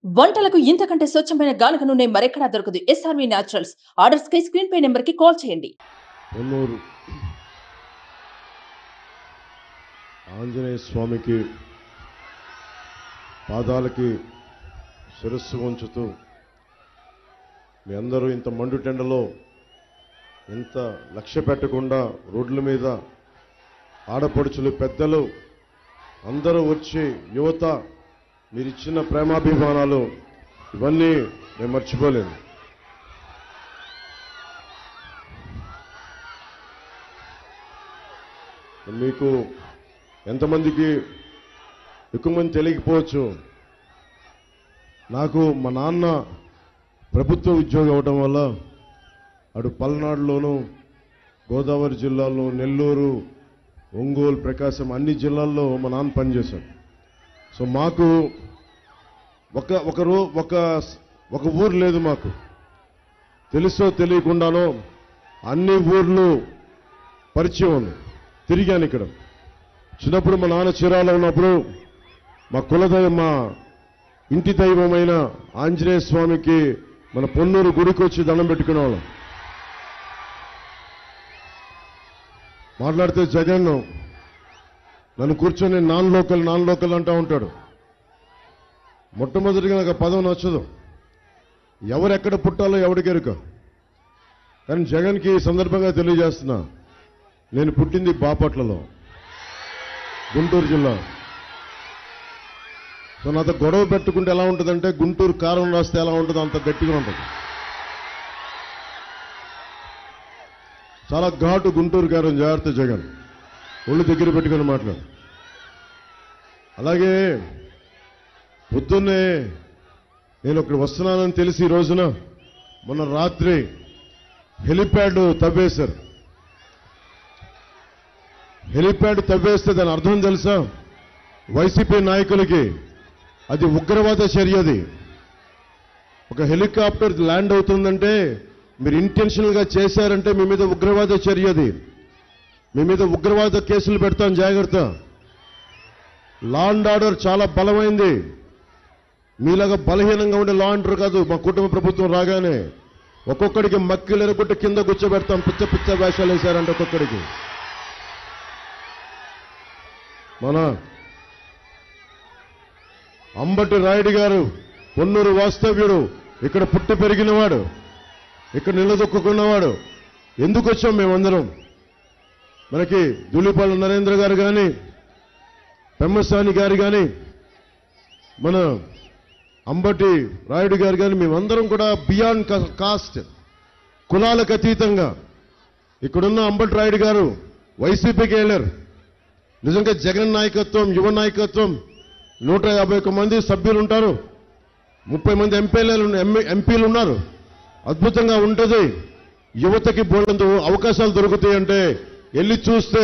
వంటలకు ఇంతకంటే స్వచ్ఛమైన గానుగ నూనె మరెక్కడా దొరకదు. SRV naturals. ఆర్డర్స్ కై స్క్రీన్ పై నెంబర్ కి కాల్ చేయండి. పొన్నూరు ఆంజనేయ స్వామికి పాదాలకి శిరస్సు ఉంచుతూ మీ అందరూ ఇంత మండుటెండలో ఇంత లక్ష్య పెట్టకుండా రోడ్ల మీద ఆడపడుచులు పెద్దలు అందరూ వచ్చి యువత మీరిచ్చిన ప్రేమాభిమానాలు ఇవన్నీ నేను మర్చిపోలేను. మీకు ఎంతమందికి ఎక్కువ మంది తెలియకపోవచ్చు, నాకు మా నాన్న ప్రభుత్వ ఉద్యోగం అవడం వల్ల అటు పల్నాడులోనూ గోదావరి జిల్లాలో నెల్లూరు ఒంగోలు ప్రకాశం అన్ని జిల్లాల్లో మా నాన్న పనిచేశాడు. సో మాకు ఒక ఊరు లేదు, మాకు తెలుసో తెలియకుండానో అన్ని ఊర్లు పరిచయం ఉంది. తిరిగాను ఇక్కడ. చిన్నప్పుడు మా నాన్న చీరాలో ఉన్నప్పుడు మా కులదైవం, మా ఇంటి దైవమైన ఆంజనేయ స్వామికి మన పొన్నూరు గుడికి వచ్చి దండం పెట్టుకునేవాళ్ళం. మాట్లాడితే జగన్ నన్ను కూర్చొని నాన్ లోకల్ అంటూ ఉంటాడు. మొట్టమొదటిగా నాకు పదం నచ్చదు. ఎవరెక్కడ పుట్టాలో ఎవడికెరుక. కానీ జగన్కి ఈ సందర్భంగా తెలియజేస్తున్నా, నేను పుట్టింది బాపట్లలో, గుంటూరు జిల్లా. సో నాతో గొడవ పెట్టుకుంటే ఎలా ఉంటుందంటే గుంటూరు కారం రాస్తే ఎలా ఉంటుందో అంత గట్టిగా ఉంటుంది. చాలా ఘాటు గుంటూరు కారం. జాగ్రత్త జగన్, ఒళ్ళు దగ్గర పెట్టుకుని మాట్లాడు. అలాగే పొద్దున్నే నేను ఇక్కడ వస్తున్నానని తెలిసి ఈ రోజున మొన్న రాత్రి హెలిప్యాడ్ తవ్వేశారు. హెలిప్యాడ్ తవ్వేస్తే దాని అర్థం తెలుసా? వైసీపీ నాయకులకి అది ఉగ్రవాద చర్య. అది ఒక హెలికాప్టర్ ల్యాండ్ అవుతుందంటే మీరు ఇంటెన్షనల్ గా చేశారంటే మీ మీద ఉగ్రవాద చర్య. అది మీ మీద ఉగ్రవాద కేసులు పెడతాం, జాగ్రత్త. లా అండ్ ఆర్డర్ చాలా బలమైంది. మీలాగా బలహీనంగా ఉండే లా అండర్ కాదు. మా కుటుంబ ప్రభుత్వం రాగానే ఒక్కొక్కడికి మక్కిలు ఎరగొట్టి కింద కూర్చోబెడతాం. పిచ్చ వేషాలు వేశారంటే ఒక్కొక్కడికి. మన అంబటి రాయుడు గారు పొన్నూరు వాస్తవ్యుడు, ఇక్కడ పుట్టి పెరిగినవాడు, ఇక్కడ నిలదొక్కున్నవాడు. ఎందుకు వచ్చాం మేమందరం? మనకి ధూళిపాల నరేంద్ర గారు కానీ, పెమ్మసాని గారు కానీ, మన అంబటి రాయుడు గారు కానీ, మేమందరం కూడా బియాండ్ కాస్ట్, కులాలకు అతీతంగా. ఇక్కడున్న అంబటి రాయుడు గారు వైసీపీకి వెళ్ళారు. నిజంగా జగన్ నాయకత్వం, యువ నాయకత్వం, 151 మంది సభ్యులు ఉంటారు, 30 మంది ఎంపీలు ఉన్నారు. అద్భుతంగా ఉంటుంది. యువతకి బోల్డంత అవకాశాలు దొరుకుతాయి. అంటే వెళ్ళి చూస్తే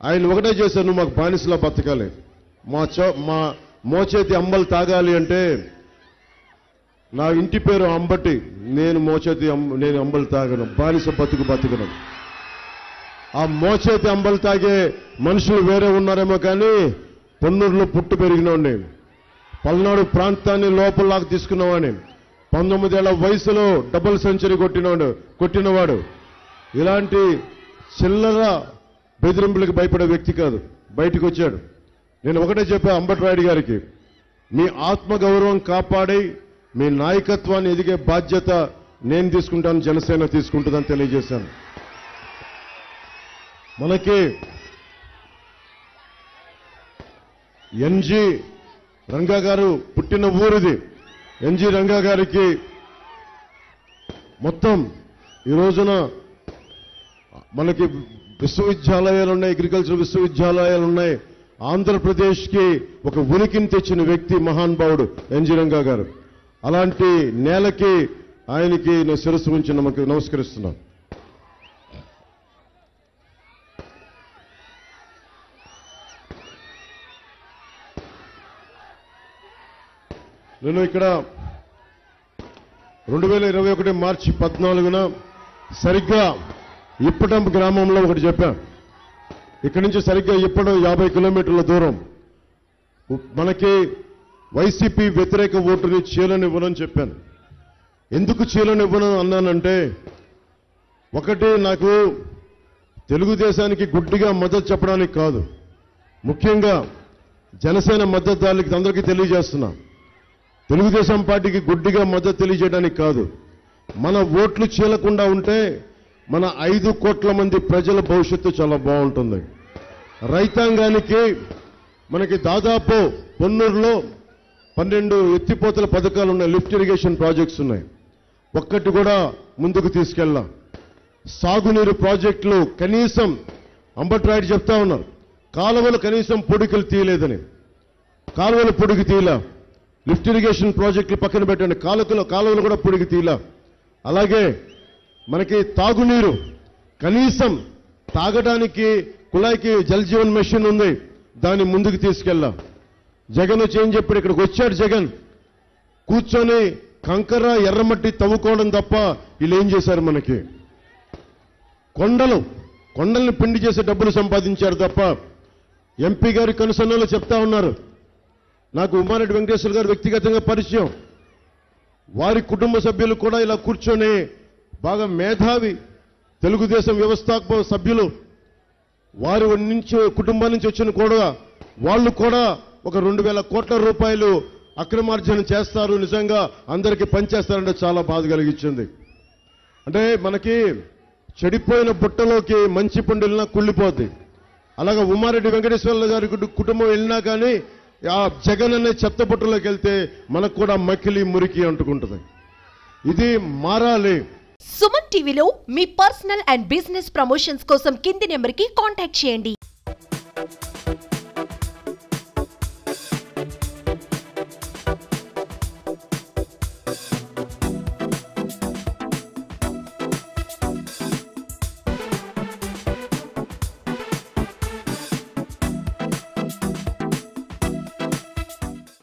ఆయన ఒకటే చేశారు, నువ్వు మాకు బానిసలా బతకాలి, మా మోచేతి అంబలు తాగాలి అంటే. నా ఇంటి పేరు అంబటి, నేను అంబలు తాగను, బానిస బతుకను. ఆ మోచేతి అంబలు తాగే మనుషులు వేరే ఉన్నారేమో కానీ పొన్నూరులో పుట్టి పెరిగినవాడిని, పల్నాడు ప్రాంతాన్ని లోపలలాగా తీసుకున్నవాడిని, 19 ఏళ్ల వయసులో డబుల్ సెంచరీ కొట్టినవాడు. ఇలాంటి చిల్లర బెదిరింపులకు భయపడే వ్యక్తి కాదు. బయటకు వచ్చాడు. నేను ఒకటే చెప్పా అంబటి రాయుడు గారికి, మీ ఆత్మగౌరవం కాపాడి మీ నాయకత్వాన్ని ఎదిగే బాధ్యత నేను తీసుకుంటాను, జనసేన తీసుకుంటుందని తెలియజేశాను. మనకి ఎన్జి రంగా గారు పుట్టిన ఊరిది. ఎన్జి రంగా గారికి మొత్తం ఈ రోజున మనకి విశ్వవిద్యాలయాలు ఉన్నాయి, అగ్రికల్చర్ విశ్వవిద్యాలయాలు ఉన్నాయి. ఆంధ్రప్రదేశ్కి ఒక ఉనికిని తెచ్చిన వ్యక్తి మహానుభావుడు ఎన్జి రంగా గారు. అలాంటి నేలకి ఆయనకి నేను శిరస్సు ఉంచి నమస్కరిస్తున్నాను. నేను ఇక్కడ 2021 మార్చి 14న సరిగ్గా ఇప్పటం గ్రామంలో ఒకటి చెప్పాను. ఇక్కడి నుంచి సరిగ్గా ఇప్పడం 50 కిలోమీటర్ల దూరం. మనకి వైసీపీ వ్యతిరేక ఓటుని చీలనివ్వనని చెప్పాను. ఎందుకు చీలనివ్వను అన్నానంటే, ఒకటి, నాకు తెలుగుదేశానికి గుడ్డిగా మద్దతు చెప్పడానికి కాదు, ముఖ్యంగా జనసేన మద్దతుదారులకి అందరికీ తెలియజేస్తున్నా, తెలుగుదేశం పార్టీకి గుడ్డిగా మద్దతు తెలియజేయడానికి కాదు. మన ఓట్లు చీలకుండా ఉంటే మన 5 కోట్ల మంది ప్రజల భవిష్యత్తు చాలా బాగుంటుంది. రైతాంగానికి మనకి దాదాపు పొన్నూరులో 12 ఎత్తిపోతల పథకాలు ఉన్నాయి, లిఫ్ట్ ఇరిగేషన్ ప్రాజెక్ట్స్ ఉన్నాయి, ఒక్కటి కూడా ముందుకు తీసుకెళ్ళాం. సాగునీరు ప్రాజెక్టులు కనీసం అంబట్రాయుడు చెప్తా ఉన్నారు, కాలువలు కనీసం పొడికలు తీయలేదని. కాలువలు పొడికి తీయలా, లిఫ్ట్ ఇరిగేషన్ ప్రాజెక్టులు పక్కన పెట్టండి, కాలువలు కూడా పొడికి తీయలా. అలాగే మనకి తాగునీరు కనీసం తాగడానికి కుళాయికి జల్ జీవన్ మిషన్ ఉంది, దాన్ని ముందుకు తీసుకెళ్ళా. జగన్ వచ్చి ఏం చెప్పాడు, ఇక్కడికి వచ్చాడు జగన్, కూర్చొని కంకర ఎర్రమట్టి తవ్వుకోవడం తప్ప వీళ్ళు ఏం చేశారు, మనకి కొండల్ని పిండి చేసే డబ్బులు సంపాదించారు తప్ప. ఎంపీ గారి కనుసన్నలో చెప్తా ఉన్నారు, నాకు ఉమారెడ్డి వెంకటేశ్వర గారు వ్యక్తిగతంగా పరిచయం, వారి కుటుంబ సభ్యులు కూడా ఇలా కూర్చొని బాగా మేధావి తెలుగుదేశం వ్యవస్థాపక సభ్యులు, వారి కుటుంబం నుంచి వచ్చిన కూడా వాళ్ళు కూడా ఒక 2,000 కోట్ల రూపాయలు అక్రమార్జన చేస్తారు, నిజంగా అందరికీ పనిచేస్తారంటే చాలా బాధ కలిగించింది. అంటే మనకి చెడిపోయిన బుట్టలోకి మంచి పండు వెళ్ళినా కుళ్ళిపోద్ది, అలాగా ఉమారెడ్డి వెంకటేశ్వర గారి కుటుంబం వెళ్ళినా కానీ ఆ జగన్ అనే చెత్త బుట్టలోకి వెళ్తే మనకు కూడా మకిలి మురికి అంటుకుంటుంది. ఇది మారాలి. సుమన్ టీవీలో మీ పర్సనల్ అండ్ బిజినెస్ ప్రమోషన్స్ కోసం కింది నెంబర్కి కాంటాక్ట్ చేయండి.